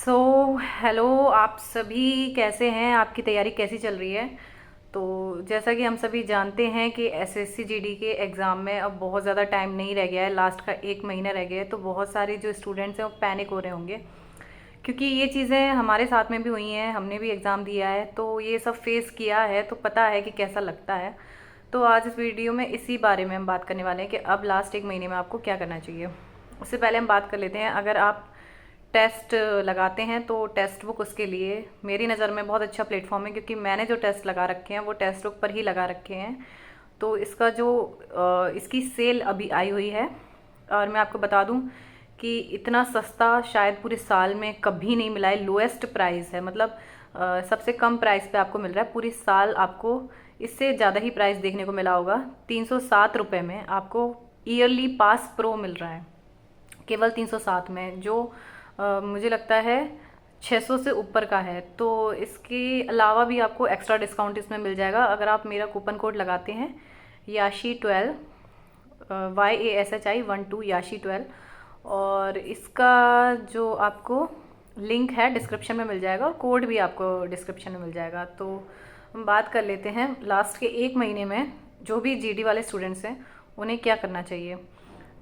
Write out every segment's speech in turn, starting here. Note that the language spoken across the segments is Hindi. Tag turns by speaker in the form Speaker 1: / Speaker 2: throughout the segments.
Speaker 1: हेलो आप सभी कैसे हैं। आपकी तैयारी कैसी चल रही है। तो जैसा कि हम सभी जानते हैं कि एसएससी जीडी के एग्ज़ाम में अब बहुत ज़्यादा टाइम नहीं रह गया है, लास्ट का एक महीना रह गया है। तो बहुत सारे जो स्टूडेंट्स हैं वो पैनिक हो रहे होंगे, क्योंकि ये चीज़ें हमारे साथ में भी हुई हैं, हमने भी एग्ज़ाम दिया है तो ये सब फेस किया है, तो पता है कि कैसा लगता है। तो आज इस वीडियो में इसी बारे में हम बात करने वाले हैं कि अब लास्ट एक महीने में आपको क्या करना चाहिए। उससे पहले हम बात कर लेते हैं, अगर आप टेस्ट लगाते हैं तो टेस्ट बुक उसके लिए मेरी नज़र में बहुत अच्छा प्लेटफॉर्म है, क्योंकि मैंने जो टेस्ट लगा रखे हैं वो टेस्ट बुक पर ही लगा रखे हैं। तो इसका जो इसकी सेल अभी आई हुई है, और मैं आपको बता दूं कि इतना सस्ता शायद पूरे साल में कभी नहीं मिला है। लोएस्ट प्राइस है, मतलब सबसे कम प्राइस पे आपको मिल रहा है। पूरी साल आपको इससे ज़्यादा ही प्राइस देखने को मिला होगा। 307 रुपये में आपको ईयरली पास प्रो मिल रहा है, केवल 307 में, जो मुझे लगता है 600 से ऊपर का है। तो इसके अलावा भी आपको एक्स्ट्रा डिस्काउंट इसमें मिल जाएगा अगर आप मेरा कूपन कोड लगाते हैं याशी12, YASHI12 याशी12। और इसका जो आपको लिंक है डिस्क्रिप्शन में मिल जाएगा, और कोड भी आपको डिस्क्रिप्शन में मिल जाएगा। तो हम बात कर लेते हैं लास्ट के एक महीने में जो भी जीडी वाले स्टूडेंट्स हैं उन्हें क्या करना चाहिए।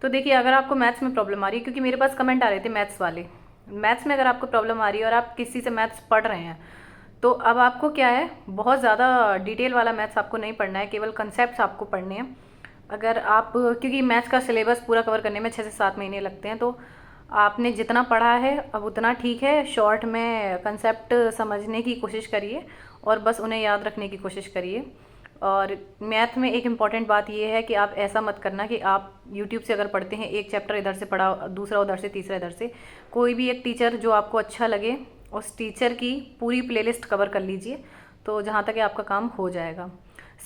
Speaker 1: तो देखिए, अगर आपको मैथ्स में प्रॉब्लम आ रही है, क्योंकि मेरे पास कमेंट आ रहे थे मैथ्स वाले, मैथ्स में अगर आपको प्रॉब्लम आ रही है और आप किसी से मैथ्स पढ़ रहे हैं, तो अब आपको क्या है, बहुत ज़्यादा डिटेल वाला मैथ्स आपको नहीं पढ़ना है, केवल कंसेप्ट आपको पढ़ने हैं। अगर आप, क्योंकि मैथ्स का सिलेबस पूरा कवर करने में 6 से 7 महीने लगते हैं, तो आपने जितना पढ़ा है अब उतना ठीक है। शॉर्ट में कंसेप्ट समझने की कोशिश करिए और बस उन्हें याद रखने की कोशिश करिए। और मैथ में एक इम्पॉर्टेंट बात यह है कि आप ऐसा मत करना कि आप यूट्यूब से अगर पढ़ते हैं, एक चैप्टर इधर से पढ़ा, दूसरा उधर से, तीसरा इधर से, कोई भी एक टीचर जो आपको अच्छा लगे उस टीचर की पूरी प्लेलिस्ट कवर कर लीजिए, तो जहाँ तक आपका काम हो जाएगा।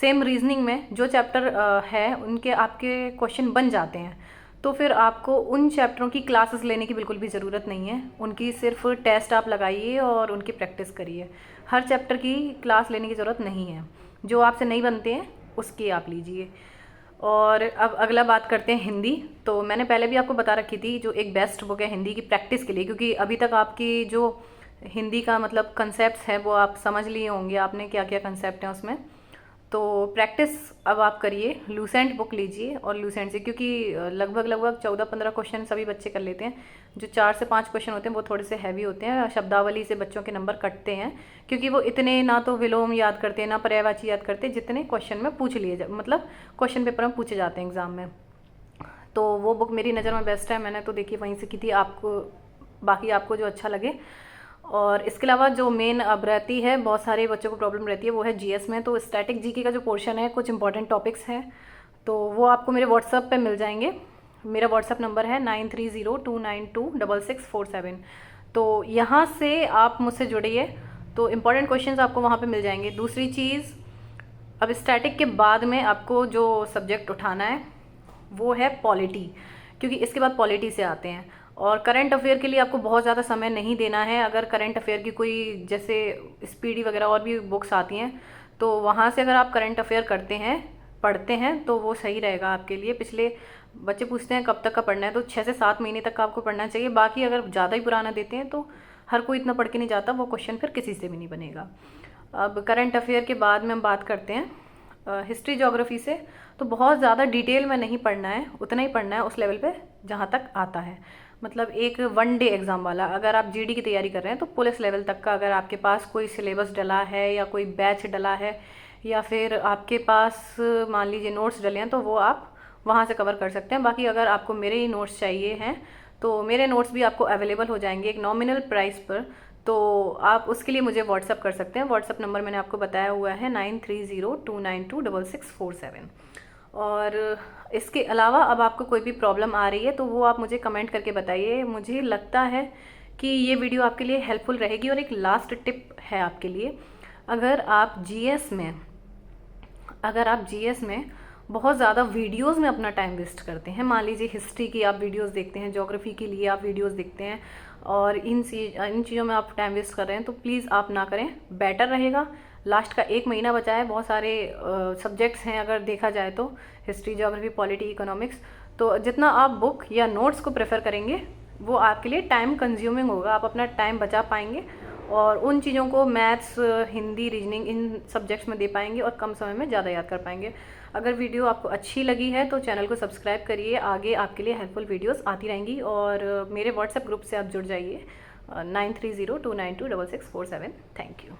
Speaker 1: सेम रीजनिंग में जो चैप्टर है उनके आपके क्वेश्चन बन जाते हैं, तो फिर आपको उन चैप्टरों की क्लासेस लेने की बिल्कुल भी ज़रूरत नहीं है। उनकी सिर्फ टेस्ट आप लगाइए और उनकी प्रैक्टिस करिए। हर चैप्टर की क्लास लेने की ज़रूरत नहीं है, जो आपसे नहीं बनते हैं उसकी आप लीजिए। और अब अगला बात करते हैं हिंदी। तो मैंने पहले भी आपको बता रखी थी, जो एक बेस्ट बुक है हिंदी की प्रैक्टिस के लिए, क्योंकि अभी तक आपकी जो हिंदी का मतलब कंसेप्ट है वो आप समझ लिए होंगे, आपने क्या क्या कंसेप्ट हैं उसमें। तो प्रैक्टिस अब आप करिए, लूसेंट बुक लीजिए, और लूसेंट से, क्योंकि लगभग लगभग 14-15 क्वेश्चन सभी बच्चे कर लेते हैं। जो 4 से 5 क्वेश्चन होते हैं वो थोड़े से हैवी होते हैं, शब्दावली से बच्चों के नंबर कटते हैं, क्योंकि वो इतने ना तो विलोम याद करते हैं ना पर्यायवाची याद करते हैं, जितने क्वेश्चन में पूछ लिए मतलब क्वेश्चन पेपर में पूछे जाते हैं एग्जाम में। तो वो बुक मेरी नज़र में बेस्ट है, मैंने तो देखी वहीं से की थी। आपको बाकी आपको जो अच्छा लगे। और इसके अलावा जो मेन अब रहती है, बहुत सारे बच्चों को प्रॉब्लम रहती है, वो है जीएस में। तो स्टैटिक जीके का जो पोर्शन है, कुछ इंपॉर्टेंट टॉपिक्स हैं, तो वो आपको मेरे व्हाट्सएप पे मिल जाएंगे। मेरा व्हाट्सएप नंबर है 9302926647। तो यहाँ से आप मुझसे जुड़िए, तो इम्पॉर्टेंट क्वेश्चंस आपको वहाँ पे मिल जाएंगे। दूसरी चीज़, अब स्टैटिक के बाद में आपको जो सब्जेक्ट उठाना है वो है पॉलिटी, क्योंकि इसके बाद पॉलिटी से आते हैं। और करंट अफेयर के लिए आपको बहुत ज़्यादा समय नहीं देना है। अगर करंट अफेयर की कोई, जैसे स्पीडी वगैरह और भी बुक्स आती हैं, तो वहाँ से अगर आप करंट अफेयर करते हैं, पढ़ते हैं, तो वो सही रहेगा आपके लिए। पिछले बच्चे पूछते हैं कब तक का पढ़ना है, तो 6 से 7 महीने तक का आपको पढ़ना चाहिए। बाकी अगर ज़्यादा ही पुराना देते हैं तो हर कोई इतना पढ़ के नहीं जाता, वो क्वेश्चन फिर किसी से भी नहीं बनेगा। अब करंट अफेयर के बाद में हम बात करते हैं हिस्ट्री ज्योग्राफी से। तो बहुत ज़्यादा डिटेल में नहीं पढ़ना है, उतना ही पढ़ना है उस लेवल पे जहाँ तक आता है। मतलब एक 1 डे एग्ज़ाम वाला, अगर आप जीडी की तैयारी कर रहे हैं तो पुलिस लेवल तक का अगर आपके पास कोई सिलेबस डला है या कोई बैच डला है, या फिर आपके पास मान लीजिए नोट्स डले हैं, तो वो आप वहाँ से कवर कर सकते हैं। बाकी अगर आपको मेरे ही नोट्स चाहिए हैं तो मेरे नोट्स भी आपको अवेलेबल हो जाएंगे एक नॉमिनल प्राइस पर, तो आप उसके लिए मुझे व्हाट्सअप कर सकते हैं। व्हाट्सअप नंबर मैंने आपको बताया हुआ है 9302926647। और इसके अलावा अब आपको कोई भी प्रॉब्लम आ रही है तो वो आप मुझे कमेंट करके बताइए। मुझे लगता है कि ये वीडियो आपके लिए हेल्पफुल रहेगी। और एक लास्ट टिप है आपके लिए, अगर आप जीएस में बहुत ज़्यादा वीडियोस में अपना टाइम वेस्ट करते हैं, मान लीजिए हिस्ट्री की आप वीडियोस देखते हैं, ज्योग्राफी के लिए आप वीडियोस देखते हैं, और इन चीज़ों में आप टाइम वेस्ट कर रहे हैं, तो प्लीज़ आप ना करें। बेटर रहेगा, लास्ट का एक महीना बचा है, बहुत सारे सब्जेक्ट्स हैं अगर देखा जाए तो, हिस्ट्री, ज्योग्राफी, पॉलिटी, इकोनॉमिक्स। तो जितना आप बुक या नोट्स को प्रेफर करेंगे वो आपके लिए टाइम कंज्यूमिंग होगा, आप अपना टाइम बचा पाएंगे और उन चीज़ों को मैथ्स, हिंदी, रीजनिंग इन सब्जेक्ट्स में दे पाएंगे और कम समय में ज़्यादा याद कर पाएंगे। अगर वीडियो आपको अच्छी लगी है तो चैनल को सब्सक्राइब करिए, आगे आपके लिए हेल्पफुल वीडियोस आती रहेंगी। और मेरे व्हाट्सएप ग्रुप से आप जुड़ जाइए 9302926647। Thank you.